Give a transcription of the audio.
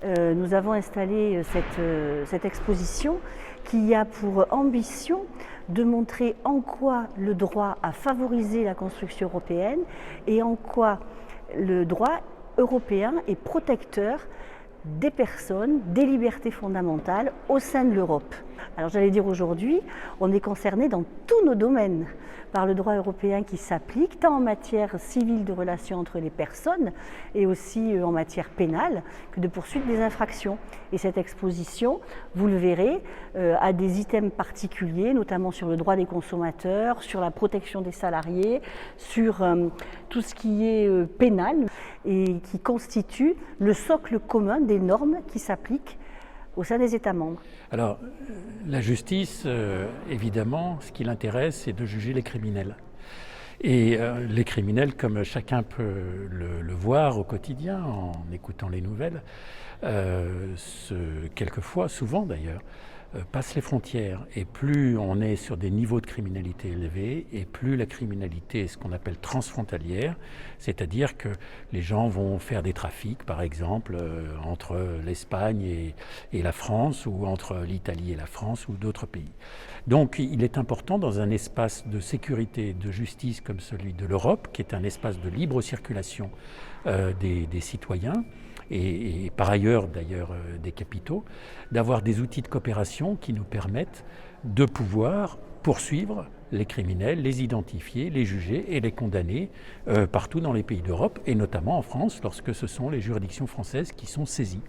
nous avons installé cette exposition qui a pour ambition de montrer en quoi le droit a favorisé la construction européenne et en quoi le droit européen est protecteur des personnes, des libertés fondamentales au sein de l'Europe. Alors j'allais dire aujourd'hui, on est concerné dans tous nos domaines par le droit européen qui s'applique, tant en matière civile de relations entre les personnes et aussi en matière pénale que de poursuite des infractions. Et cette exposition, vous le verrez, a des items particuliers, notamment sur le droit des consommateurs, sur la protection des salariés, sur tout ce qui est pénal et qui constitue le socle commun des normes qui s'appliquent au sein des États membres. Alors, la justice, évidemment, ce qui l'intéresse, c'est de juger les criminels. Et les criminels, comme chacun peut le voir au quotidien en écoutant les nouvelles, quelquefois, souvent d'ailleurs, passent les frontières. Et plus on est sur des niveaux de criminalité élevés, et plus la criminalité est ce qu'on appelle transfrontalière, c'est-à-dire que les gens vont faire des trafics, par exemple, entre l'Espagne et la France, ou entre l'Italie et la France, ou d'autres pays. Donc il est important, dans un espace de sécurité et de justice comme celui de l'Europe, qui est un espace de libre circulation des citoyens, et par ailleurs d'ailleurs des capitaux, d'avoir des outils de coopération qui nous permettent de pouvoir poursuivre les criminels, les identifier, les juger et les condamner partout dans les pays d'Europe, et notamment en France, lorsque ce sont les juridictions françaises qui sont saisies.